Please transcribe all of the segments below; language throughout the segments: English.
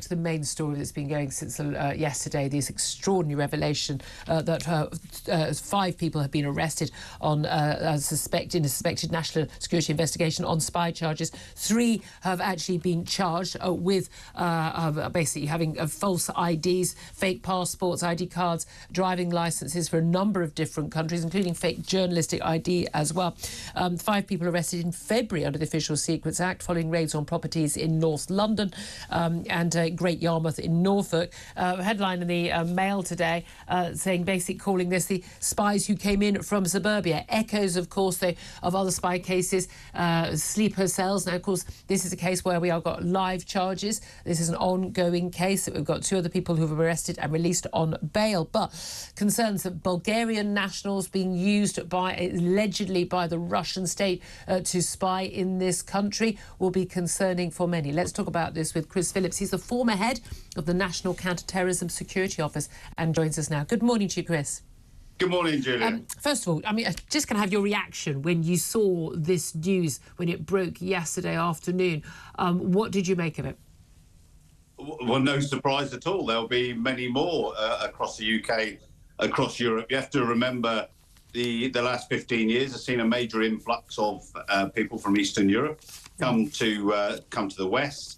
To the main story that's been going since yesterday, this extraordinary revelation that 5 people have been arrested on in a suspected national security investigation on spy charges. 3 have actually been charged with basically having false IDs, fake passports, ID cards, driving licences for a number of different countries, including fake journalistic ID as well. 5 people arrested in February under the Official Secrets Act following raids on properties in North London and Great Yarmouth in Norfolk. Headline in the Mail today saying, basically calling this the spies who came in from suburbia. Echoes, of course, of other spy cases, sleeper cells. Now, of course, this is a case where we have got live charges. This is an ongoing case. We've got 2 other people who have been arrested and released on bail. But concerns that Bulgarian nationals being used allegedly by the Russian state to spy in this country will be concerning for many. Let's talk about this with Chris Phillips. He's the former head of the National Counter-Terrorism Security Office and joins us now. Good morning to you, Chris. Good morning, Julia. First of all, I mean, just going to have your reaction when you saw this news, when it broke yesterday afternoon. What did you make of it? Well, no surprise at all. There'll be many more across the UK, across Europe. You have to remember the last 15 years has seen a major influx of people from Eastern Europe come to the West.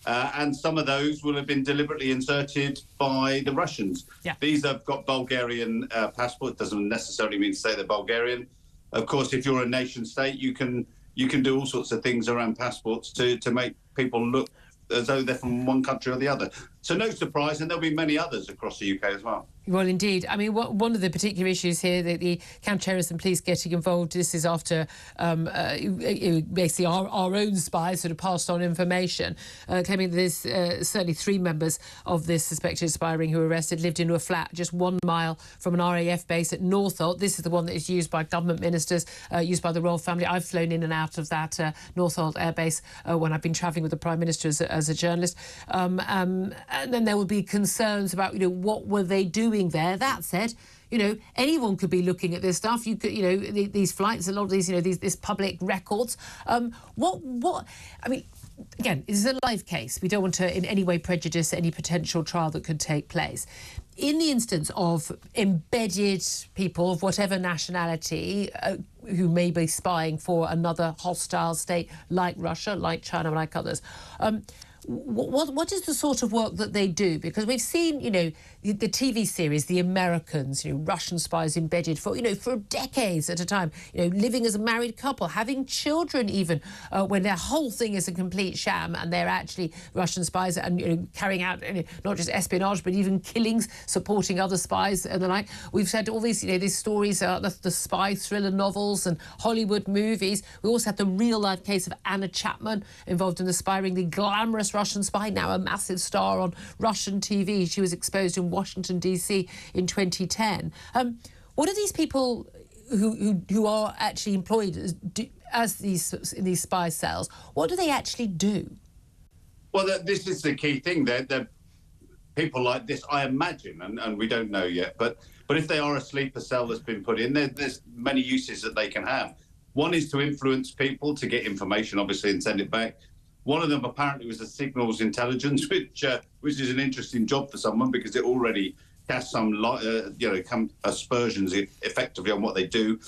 And some of those will have been deliberately inserted by the Russians. Yeah. These have got Bulgarian passports. Doesn't necessarily mean to say they're Bulgarian. Of course, if you're a nation state, you can do all sorts of things around passports to make people look as though they're from one country or the other. So no surprise, and there'll be many others across the UK as well. Well, indeed. I mean, one of the particular issues here, the counter-terrorism police getting involved, this is after basically our own spies sort of passed on information, claiming that there's certainly 3 members of this suspected spy ring who were arrested lived in a flat just 1 mile from an RAF base at Northolt. This is the one that is used by government ministers, used by the royal family. I've flown in and out of that Northolt Air Base when I've been travelling with the Prime Minister as a journalist. And then there will be concerns about, what were they doing there? That said, anyone could be looking at this stuff. You could, these flights, a lot of these, these public records. I mean, again, this is a live case. We don't want to in any way prejudice any potential trial that could take place. In the instance of embedded people of whatever nationality who may be spying for another hostile state like Russia, like China, like others, what is the sort of work that they do? Because we've seen, the TV series, The Americans, Russian spies embedded for decades at a time, living as a married couple, having children even, when their whole thing is a complete sham and they're actually Russian spies and, carrying out not just espionage, but even killings, supporting other spies and the like. We've had all these, these stories, the spy thriller novels and Hollywood movies. We also had the real-life case of Anna Chapman involved in the spy ring, the glamorous Russian spy, now a massive star on Russian TV. She was exposed in Washington, D.C. in 2010. What are these people who are actually employed as in these spy cells? What do they actually do? Well, this is the key thing. They're people like this, I imagine, and we don't know yet, but if they are a sleeper cell that's been put in, there's many uses that they can have. One is to influence people to get information, obviously, and send it back. One of them apparently was the signals intelligence, which is an interesting job for someone because it already casts some aspersions effectively on what they do.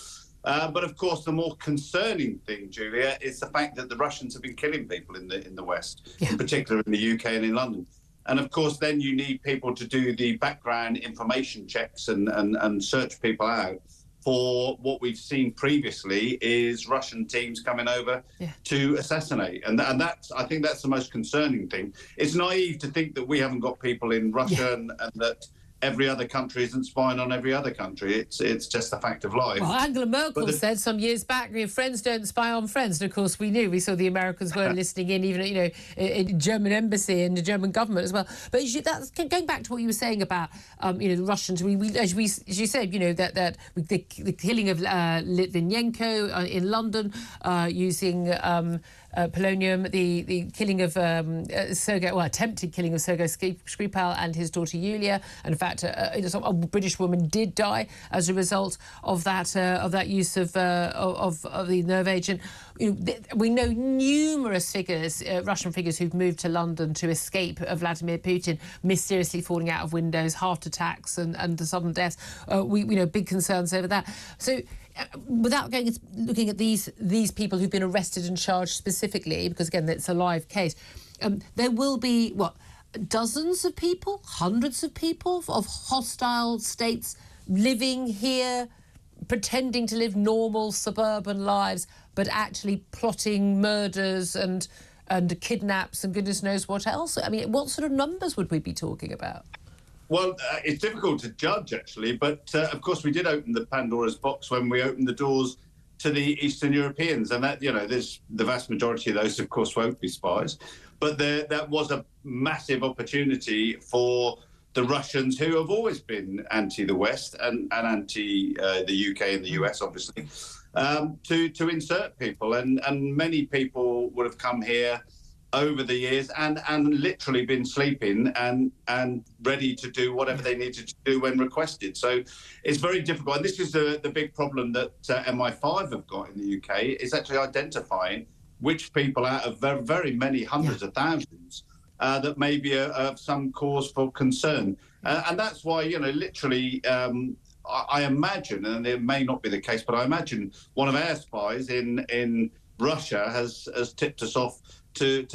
But of course, the more concerning thing, Julia, is the fact that the Russians have been killing people in the West, in particular in the UK and in London. And of course, then you need people to do the background information checks and search people out. For what we've seen previously is Russian teams coming over to assassinate. And I think that's the most concerning thing. It's naive to think that we haven't got people in Russia and that every other country isn't spying on every other country. It's just a fact of life. Well, Angela Merkel said some years back, friends don't spy on friends. And of course, we knew. We saw the Americans were listening in, even in German embassy and the German government as well. But that's going back to what you were saying about the Russians. As you said, that the killing of Litvinenko in London using polonium, the killing of attempted killing of Sergei Skripal and his daughter Yulia, and fact, a British woman did die as a result of that use of the nerve agent. We know numerous figures, Russian figures, who've moved to London to escape Vladimir Putin, mysteriously falling out of windows, heart attacks, and sudden deaths. We know big concerns over that. So, without looking at these people who've been arrested and charged specifically, because again, it's a live case, there will be dozens of people, hundreds of people of hostile states living here, pretending to live normal suburban lives, but actually plotting murders and kidnaps and goodness knows what else. I mean, what sort of numbers would we be talking about? Well, it's difficult to judge, actually, but of course we did open the Pandora's box when we opened the doors to the Eastern Europeans, and that, there's the vast majority of those, of course, won't be spies, but that was a massive opportunity for the Russians, who have always been anti the West and anti the UK and the US, obviously, to insert people, and many people would have come here over the years and literally been sleeping and ready to do whatever they needed to do when requested. So it's very difficult. And this is the big problem that MI5 have got in the UK, is actually identifying which people out of very, very many hundreds of thousands that may be of some cause for concern. And that's why, literally, I imagine, and it may not be the case, but I imagine one of our spies in Russia has tipped us off to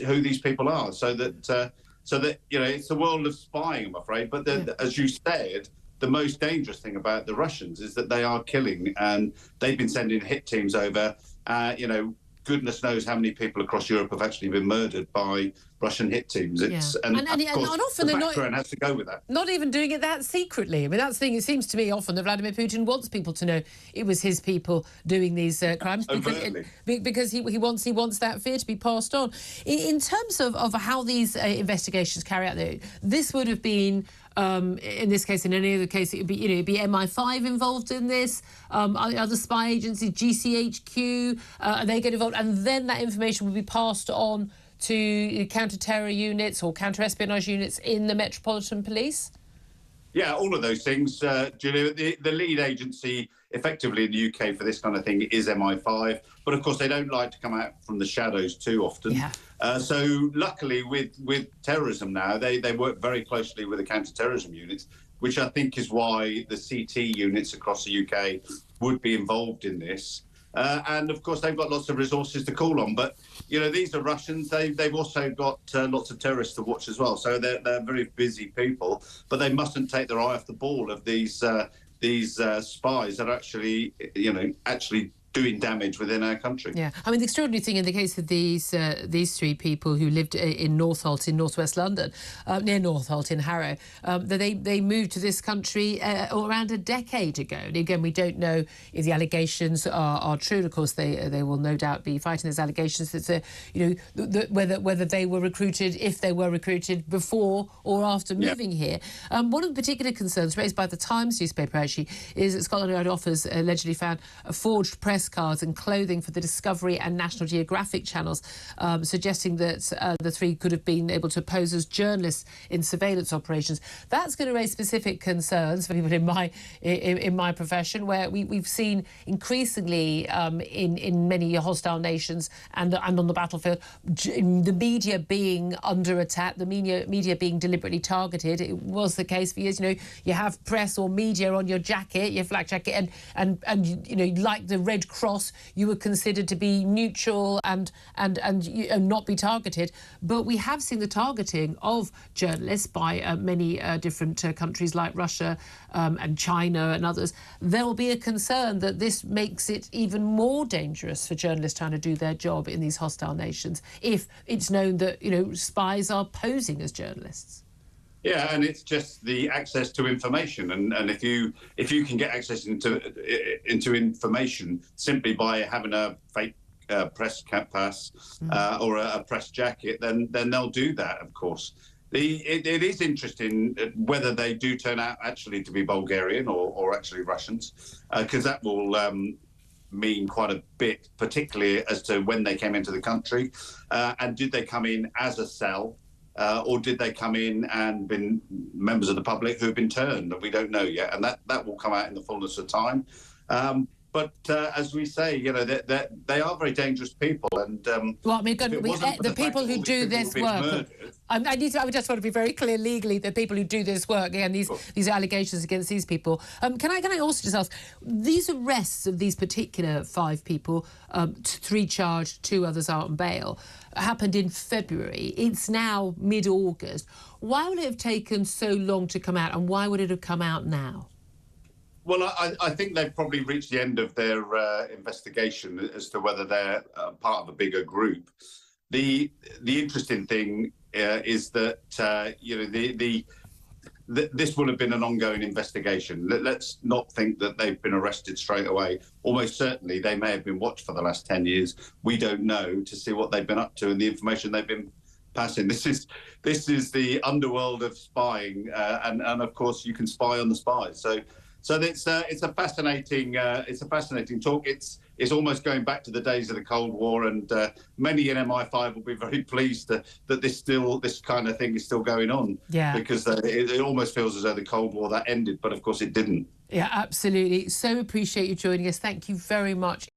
who these people are, so that it's the world of spying, I'm afraid. But as you said, the most dangerous thing about the Russians is that they are killing, and they've been sending hit teams over. Goodness knows how many people across Europe have actually been murdered by Russian hit teams. And often the they're background has to go with that. Not even doing it that secretly. I mean, that's the thing. It seems to me often that Vladimir Putin wants people to know it was his people doing these crimes because he wants that fear to be passed on. In terms of how these investigations carry out, this would have been. In this case, in any other case, it'd be MI5 involved in this, other spy agencies, GCHQ, they get involved, and then that information would be passed on to counter-terror units or counter-espionage units in the Metropolitan Police? Yeah, all of those things, Julia. The lead agency effectively in the UK for this kind of thing is MI5, but of course they don't like to come out from the shadows too often. Yeah. So luckily with terrorism now, they work very closely with the counter-terrorism units, which I think is why the CT units across the UK would be involved in this. And of course they've got lots of resources to call on, but these are Russians. They've also got lots of terrorists to watch as well, so they're very busy people, but they mustn't take their eye off the ball of these spies that are actually doing damage within our country. Yeah, I mean, the extraordinary thing in the case of these three people who lived in Northolt in northwest London, near Northolt in Harrow, that they moved to this country around a decade ago. And again, we don't know if the allegations are true. And of course, they will no doubt be fighting those allegations. It's whether they were recruited, if they were recruited before or after moving here. One of the particular concerns raised by the Times newspaper actually is that Scotland Yard officers allegedly found a forged press cards and clothing for the Discovery and National Geographic channels, suggesting that the three could have been able to pose as journalists in surveillance operations. That's going to raise specific concerns for people in my profession, where we've seen increasingly in many hostile nations and on the battlefield, the media being under attack, the media being deliberately targeted. It was the case for years. You have press or media on your jacket, your flak jacket, and like the Red Cross, you were considered to be neutral and not be targeted. But we have seen the targeting of journalists by many different countries like Russia and China and others. There will be a concern that this makes it even more dangerous for journalists trying to do their job in these hostile nations if it's known that spies are posing as journalists. Yeah, and it's just the access to information, and if you can get access into information simply by having a fake press pass or a press jacket, then they'll do that. Of course, it is interesting whether they do turn out actually to be Bulgarian or actually Russians, because that will mean quite a bit, particularly as to when they came into the country, and did they come in as a cell. or did they come in and been members of the public who have been turned? We don't know yet, and that will come out in the fullness of time. But as we say, you know, they are very dangerous people. And well, I mean, the people who do this work. I just want to be very clear legally. The people who do this work, again, these allegations against these people. Can I also just ask, these arrests of these particular 5 people, 3 charged, 2 others are on bail, happened in February. It's now mid-August. Why would it have taken so long to come out, and why would it have come out now? Well, I think they've probably reached the end of their investigation as to whether they're part of a bigger group. The interesting thing is that you know this would have been an ongoing investigation. Let's not think that they've been arrested straight away. Almost certainly they may have been watched for the last 10 years. We don't know, to see what they've been up to and the information they've been passing. This is the underworld of spying, and of course you can spy on the spies. So it's a fascinating talk. It's almost going back to the days of the Cold War, and many in MI5 will be very pleased that this kind of thing is still going on. Yeah. Because it almost feels as though the Cold War that ended, but of course it didn't. Yeah, absolutely. So appreciate you joining us. Thank you very much.